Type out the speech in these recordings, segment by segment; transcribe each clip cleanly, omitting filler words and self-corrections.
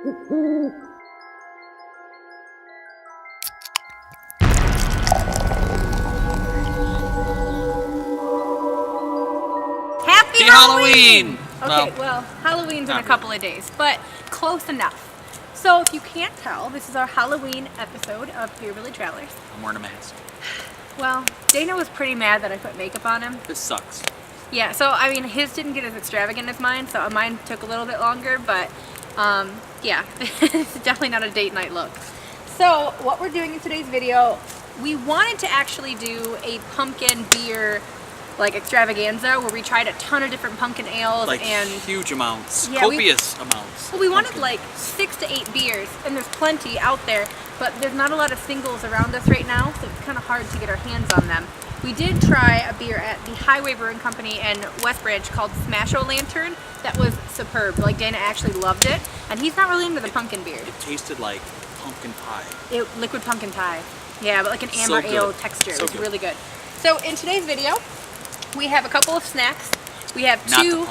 Happy Halloween! Okay, well, Halloween's in a couple of days, but close enough. So if you can't tell, this is our Halloween episode of Beerbelliedtravelers. I'm wearing a mask. Well, Dana was pretty mad that I put makeup on him. This sucks. Yeah, so I mean, his didn't get as extravagant as mine, so mine took a little bit longer, but yeah, it's definitely not a date night look. So what we're doing in today's video, we wanted to actually do a pumpkin beer like extravaganza where we tried a ton of different pumpkin ales like and huge amounts, yeah, copious amounts. Well, we wanted like 6 to 8 beers, and there's plenty out there, but there's not a lot of singles around us right now, so it's kind of hard to get our hands on them. We did try a beer at the Highway Brewing Company in Westbridge called Smash-O-Lantern that was superb. Like, Dana actually loved it, and he's not really into the pumpkin beer. It tasted like pumpkin pie. Liquid pumpkin pie. Yeah, but like an amber ale texture. It was really good. So in today's video, we have a couple of snacks. We have two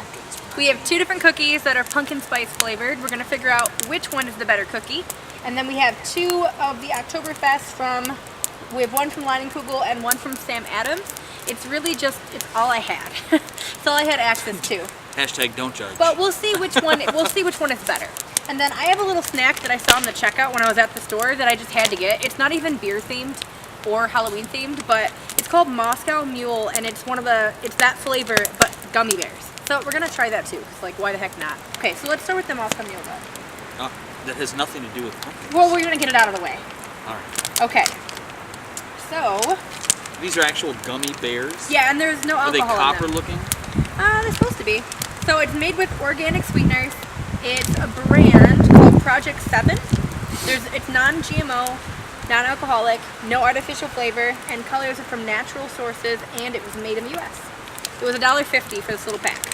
different cookies that are pumpkin spice flavored. We're gonna figure out which one is the better cookie. And then we have 2 of the Oktoberfest we have one from Leinenkugel and one from Sam Adams. It's really just, it's all I had. It's all I had access to. Hashtag don't judge. But we'll see which one, is better. And then I have a little snack that I saw in the checkout when I was at the store that I just had to get. It's not even beer themed or Halloween themed, but it's called Moscow Mule, and it's it's that flavor, but gummy bears. So we're gonna try that too, because like, why the heck not? Okay, so let's start with the Moscow Mule though. That has nothing to do with pumpkins. Well, we're gonna get it out of the way. All right. Okay. So. These are actual gummy bears? Yeah, and there's no alcohol in them. Are they copper looking? They're supposed to be. So it's made with organic sweeteners. It's a brand called Project 7. It's non-GMO, non-alcoholic, no artificial flavor, and colors are from natural sources, and it was made in the US. It was $1.50 for this little pack.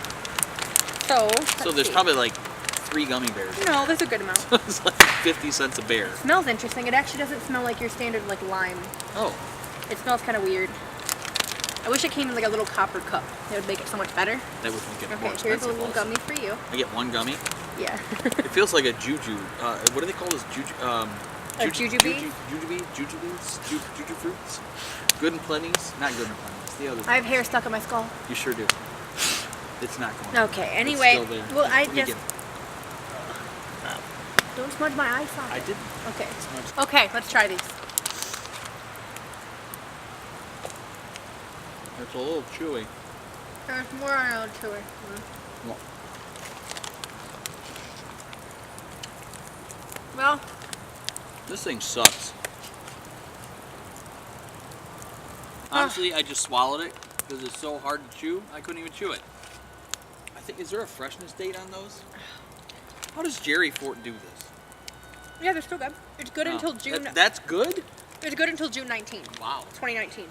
So there's probably like 3 gummy bears. No, there's a good amount. It's like 50 cents a bear. It smells interesting. It actually doesn't smell like your standard like lime. Oh. It smells kind of weird. I wish it came in like a little copper cup. It would make it so much better. That would make it more expensive. Okay, here's a little gummy for you. I get 1 gummy? Yeah. It feels like a juju. What do they call this? Jujubes? Juju fruits? Good and plenty's? Not good and plenty's. The other I have hair stuck in my skull. You sure do. It's not going. Okay, anyway. Well, I just... Don't smudge my eye socket. I didn't. Okay. Okay, let's try these. It's a little chewy. There's more on a little chewy. Well, this thing sucks. Honestly, I just swallowed it because it's so hard to chew. I couldn't even chew it. I think, is there a freshness date on those? How does Jerry Fort do this? Yeah, they're still good. It's good until June. That's good? It's good until June 19th. Wow. 2019.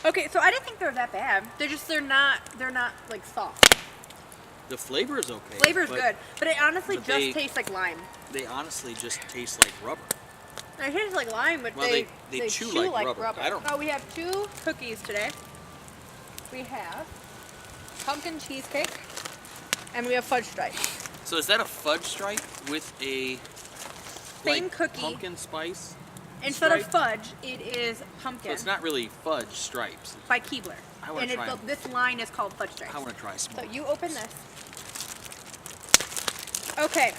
Okay, so I didn't think they were that bad. They're not like soft. The flavor is okay. Flavor is good, but it honestly just tastes like lime. They honestly just taste like rubber. It tastes like lime, but they chew like rubber. I don't know. Oh, we have 2 cookies today. We have pumpkin cheesecake, and we have fudge stripe. So is that a fudge stripe with a same cookie pumpkin spice? Instead of fudge, it is pumpkin. So it's not really fudge stripes. By Keebler. I want to try them. This line is called fudge stripes. I want to try some. So you open this. Okay.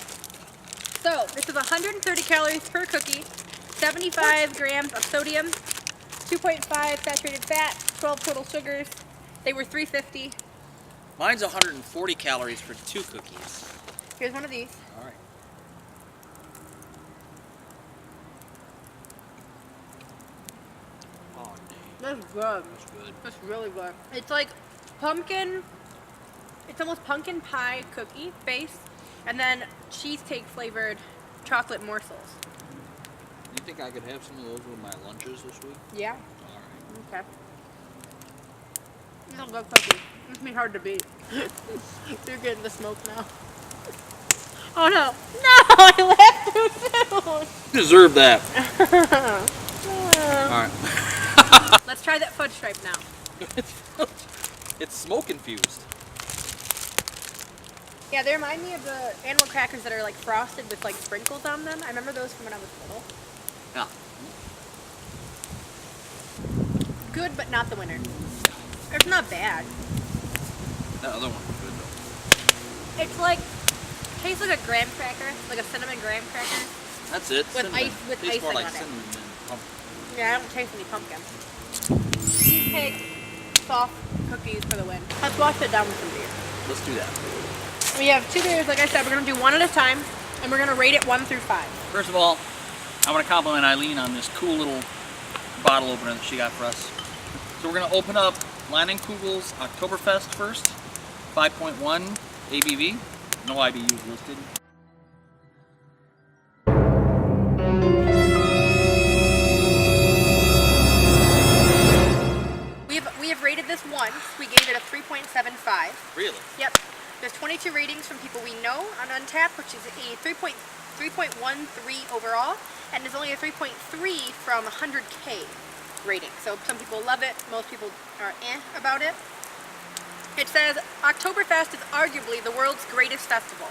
So this is 130 calories per cookie, 75 grams of sodium, 2.5 saturated fat, 12 total sugars. They were $3.50. Mine's 140 calories for 2 cookies. Here's one of these. All right. Oh, dang. That's good. That's good. That's really good. It's like pumpkin. It's almost pumpkin pie cookie base, and then cheesecake flavored chocolate morsels. You think I could have some of those with my lunches this week? Yeah. All right. Okay. It's a good cookie. It's me hard to beat. You're getting the smoke now. Oh no! No! I left too soon! You deserve that. Alright. Let's try that fudge stripe now. It's smoke infused. Yeah, they remind me of the animal crackers that are like frosted with like sprinkles on them. I remember those from when I was little. Yeah. Good, but not the winner. It's not bad. That other one was good though. It's like, tastes like a graham cracker, like a cinnamon graham cracker. That's it. With cinnamon. with Tastes more icing like on it. cinnamon than pumpkin. Yeah, I don't taste any pumpkin. Cheesecake, soft cookies for the win. Let's wash it down with some beer. Let's do that. We have 2 beers, like I said, we're gonna do one at a time, and we're gonna rate it 1 through 5. First of all, I want to compliment Eileen on this cool little bottle opener that she got for us. So we're gonna open up Leinenkugel's Oktoberfest first, 5.1 ABV, no IBUs listed. We have rated this once. We gave it a 3.75. Really? Yep. There's 22 ratings from people we know on UNTAPPD, which is a 3.13 overall, and there's only a 3.3 from 100K rating. So some people love it, most people are about it. It says, Oktoberfest is arguably the world's greatest festival,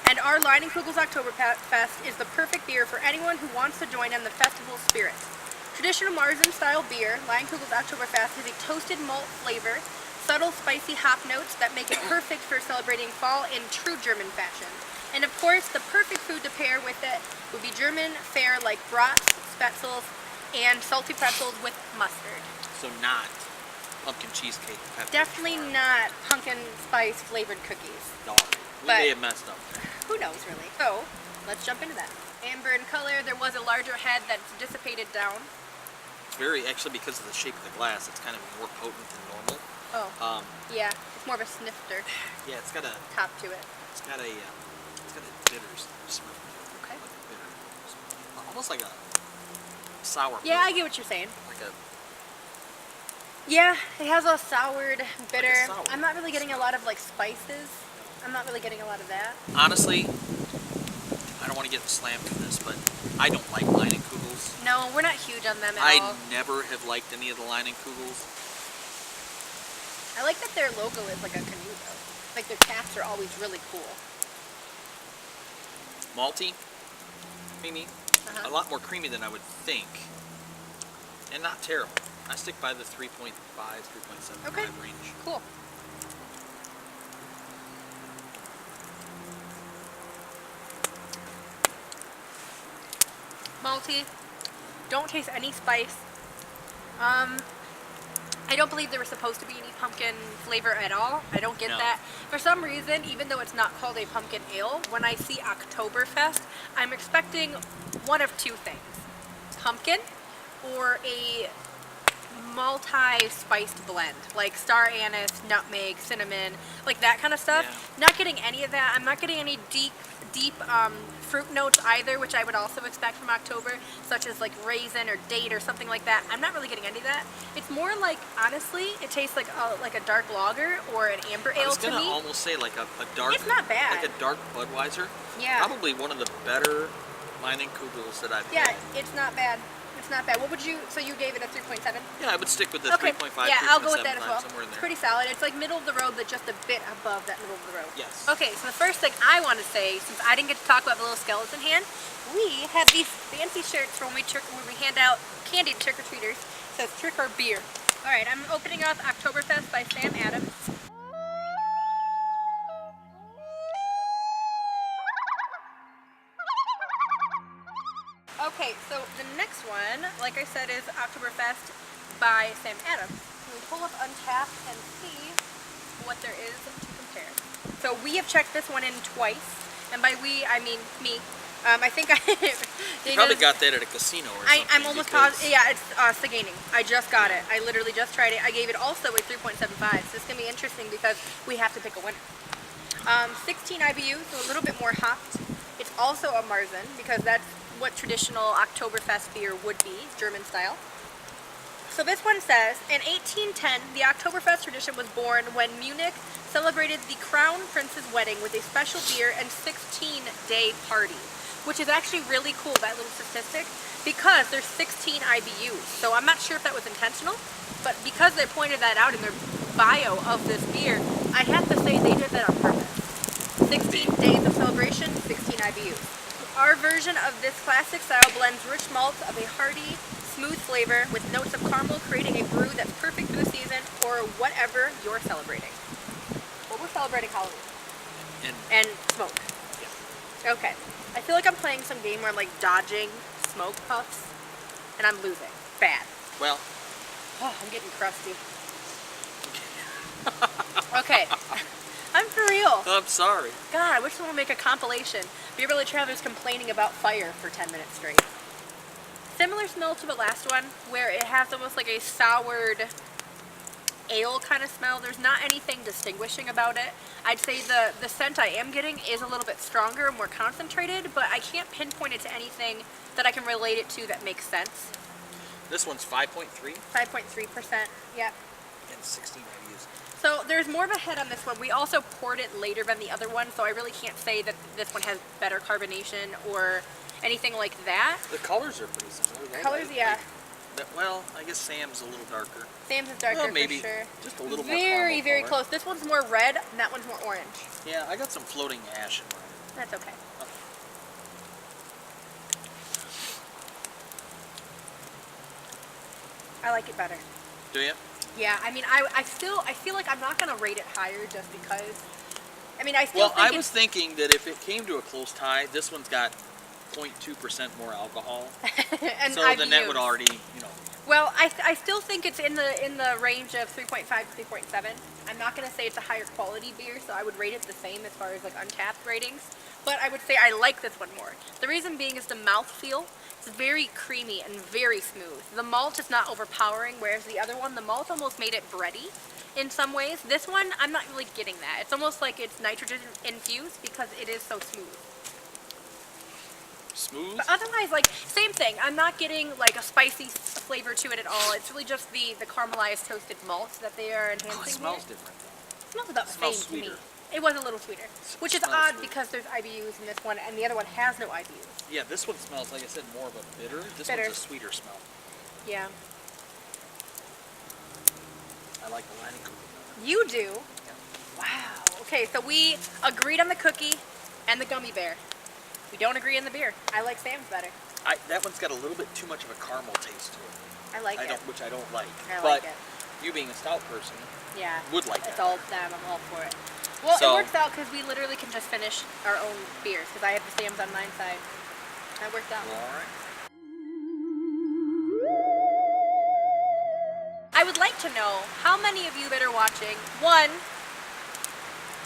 and our Leinenkugel's Oktoberfest is the perfect beer for anyone who wants to join in the festival spirit. Traditional Marzen-style beer, Leinenkugel's Oktoberfest has a toasted malt flavor, subtle spicy hop notes that make it perfect for celebrating fall in true German fashion. And of course, the perfect food to pair with it would be German fare like brats, spetzels, and salty pretzels with mustard. So not pumpkin cheesecake. Definitely not pumpkin spice flavored cookies. No, we But- may have messed up there. Who knows, really? So, let's jump into that. Amber in color, there was a larger head that's dissipated down. It's very, actually because of the shape of the glass, it's kind of more potent than normal. Oh, yeah, it's more of a snifter Yeah, it's got a top to it. bitters smell. Okay. Like a bitter, almost like a sour. Yeah, I get what you're saying. Like a, Yeah, it has a soured, bitter. sour. I'm not really getting a lot of like spices. I'm not really getting a lot of that. honestly, I don't want to get slammed for this, but I don't like Leinenkugels. No, we're not huge on them at I all. never have liked any of the Leinenkugels. I like that their logo is like a canoe though. Like their caps are always really cool. Malty, creamy, Uh-huh. a lot more creamy than I would think, and not terrible. I stick by the 3.5, 3.75 Okay. range. Cool. Malty. Don't taste any spice. I don't believe there was supposed to be any pumpkin flavor at all. I don't get No. that. For some reason, even though it's not called a pumpkin ale, when I see Oktoberfest, I'm expecting one of two things. Pumpkin or a multi-spiced blend, like star anise, nutmeg, cinnamon, like that kind of stuff. Yeah. Not getting any of that. I'm not getting any deep fruit notes either, which I would also expect from October, such as like raisin or date or something like that. I'm not really getting any of that. It's more like, honestly, it tastes like a dark lager or an amber ale I was to gonna me. almost say like a dark. It's not bad. Like a dark Budweiser. Yeah. Probably one of the better Leinenkugels that I've Yeah, had. it's not bad. It's not bad. What would you, so you gave it a 3.7? Yeah, I would stick with the Okay. 3.5, Yeah, I'll go with 3.75, that as well. somewhere in It's there. pretty solid. It's like middle of the road, but just a bit above that middle of the road. Yes. Okay, so the first thing I want to say, since I didn't get to talk about the little skeleton hand, we have these fancy shirts for when we hand out candy to trick-or-treaters. So it's trick or beer. All right, I'm opening up Oktoberfest by Sam Adams. Okay, so the next one, like I said, is Oktoberfest by Sam Adams. We'll pull up Untapped and see what there is to compare. So we have checked this one in twice, and by we, I mean me. I think I You probably got that at a casino or something. I'm almost positive. Yeah, it's Sagaining. I just got it. I literally just tried it. I gave it also a 3.75. So it's gonna be interesting because we have to pick a winner. 16 IBU, so a little bit more hopped. It's also a Marzen because that's what traditional Oktoberfest beer would be, German style. So this one says, in 1810, the Oktoberfest tradition was born when Munich celebrated the Crown Prince's wedding with a special beer and 16-day party, which is actually really cool, that little statistic, because there's 16 IBUs. So I'm not sure if that was intentional, but because they pointed that out in their bio of this beer, I have to say they did that on purpose. 16 days of celebration, 16 IBUs. Our version of this classic style blends rich malts of a hearty, smooth flavor with notes of caramel, creating a brew that's perfect for the season or whatever you're celebrating. Well, we're celebrating Halloween. And smoke. Yeah. Okay. I feel like I'm playing some game where I'm like dodging smoke puffs and I'm losing. Bad. Well. Oh, I'm getting crusty. Okay. I'm for real. I'm sorry. God, I wish someone would make a compilation. Beerbelliedtravelers complaining about fire for 10 minutes straight. Similar smell to the last one, where it has almost like a soured ale kind of smell. There's not anything distinguishing about it. I'd say the scent I am getting is a little bit stronger, more concentrated, but I can't pinpoint it to anything that I can relate it to that makes sense. This one's 5.3. 5.3%, yep. And 16 IBUs. So there's more of a head on this one. We also poured it later than the other one, so I really can't say that this one has better carbonation or anything like that. The colors are pretty similar. Colors, yeah. Well, I guess Sam's a little darker. Sam's is darker, well, maybe for sure. Just a little more very, very color. close. This one's more red, and that one's more orange. Yeah, I got some floating ash in mine. That's okay. I like it better. Do you? Yeah, I mean, I feel like I'm not gonna rate it higher just because. I mean, I still. Well, I was thinking that if it came to a close tie, this one's got 0.2% more alcohol, and so then that would already, you know. Well, I still think it's in the range of 3.5 to 3.7. I'm not gonna say it's a higher quality beer, so I would rate it the same as far as like Untapped ratings. But I would say I like this one more. The reason being is the mouthfeel. It's very creamy and very smooth. The malt is not overpowering, whereas the other one, the malt almost made it bready in some ways. This one, I'm not really getting that. It's almost like it's nitrogen infused because it is so smooth. Smooth? But otherwise, like, same thing. I'm not getting like a spicy flavor to it at all. It's really just the caramelized toasted malts that they are enhancing. Oh, it smells different. It smells about the same sweeter. to me. It was a little sweeter, which is odd because there's IBUs in this one, and the other one has no IBUs. Yeah, this one smells, like I said, more of a bitter. This Bitter. one's a sweeter smell. Yeah. I like the lining cookie. You do? Yeah. Wow. Okay, so we agreed on the cookie and the gummy bear. We don't agree on the beer. I like Sam's better. That one's got a little bit too much of a caramel taste to it. I like it. Which I don't like. I but like it. You being a stout person, yeah, would like it's that. all them. I'm all for it. Well, So, it works out because we literally can just finish our own beers because I have the Sam's on my side. That worked out. Well, all right. I would like to know how many of you that are watching, one,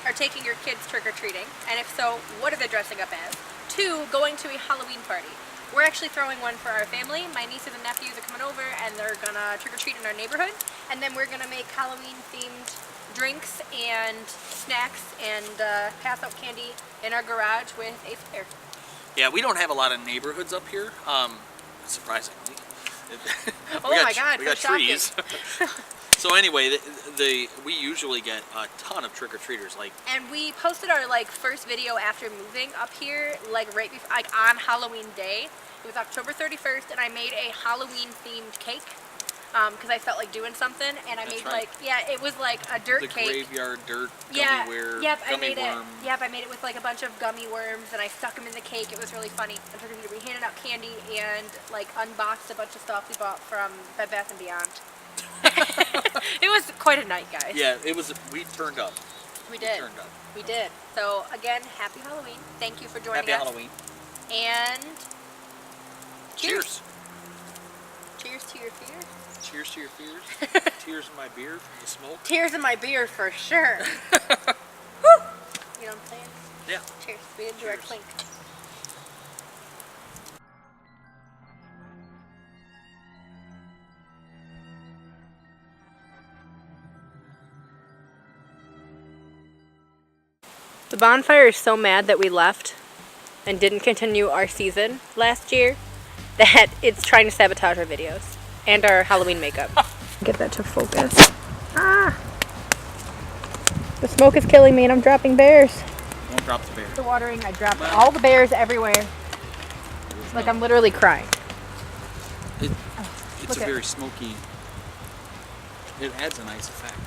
are taking your kids trick-or-treating, and if so, what are they dressing up as? Two, going to a Halloween party. We're actually throwing one for our family. My nieces and nephews are coming over and they're gonna trick-or-treat in our neighborhood, and then we're gonna make Halloween-themed drinks and snacks and pass out candy in our garage with a fire. Yeah, we don't have a lot of neighborhoods up here, surprisingly. Oh my God, we got so trees. So anyway, we usually get a ton of trick-or-treaters. And we posted our first video after moving up here, right before, on Halloween day. It was October 31st, and I made a Halloween-themed cake because I felt like doing something, and I made it was like a dirt the cake. Graveyard dirt gummy worm. Yep, I gummy made worm. it. Yep, I made it with like a bunch of gummy worms, and I stuck them in the cake. It was really funny. We handed out candy and unboxed a bunch of stuff we bought from Bed Bath & Beyond. It was quite a night, guys. Yeah, it was. We turned up. We did. Turned up. We did. So again, happy Halloween. Thank you for joining us. Happy Halloween. And cheers. Cheers to your fears. Cheers to your fears. Tears in my beer from the smoke. Tears in my beer for sure. Woo! You know what I'm saying? Yeah. Cheers. We didn't do our clink. The bonfire is so mad that we left and didn't continue our season last year that it's trying to sabotage our videos and our Halloween makeup. Get that to focus. Ah! The smoke is killing me and I'm dropping bears. Don't drop the bear. The watering, I dropped all the bears everywhere. Like I'm literally crying. It's a very smoky, it adds a nice effect.